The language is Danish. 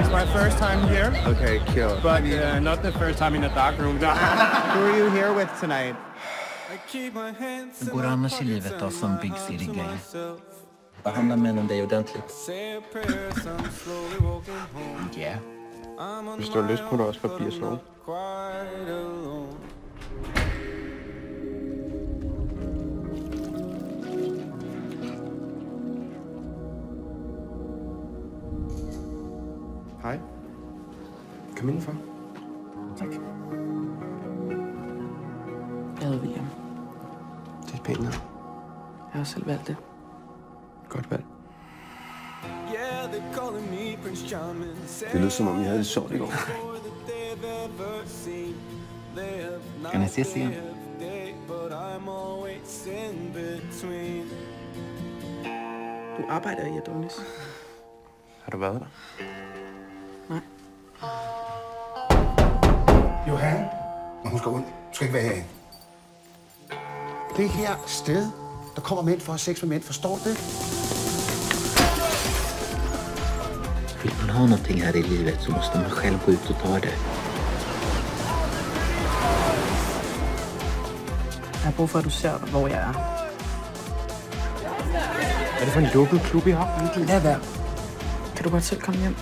It's my first time here. Okay, kill. But not the first time in a dark room. Who are you here with tonight? Hur går det annars i livet då som Big City Gang? Behandla männen dig ordentligt. Ja. Hvis du har lyst, må du også forbi og sove. Hej. Kom indenfor. Tak. Jeg hedder William. Det er et pænt navn. Jeg har selv valgt det. Godt valg. Det lød som om, jeg havde det sjovt i går. Kan ni ses igen? Du arbejder i Adonis. Har du været der? Nej. Johan, når hun skal rundt, skal ikke være herinde. Det her sted, der kommer mænd for at have sex med mænd, forstår du det? Vill man ha någonting här i livet så måste man själv gå ut och ta det. Jeg har brug for, at du ser, hvor jeg er. Er det for en lukket klub, I har? Lad være. Kan du godt selv komme hjem?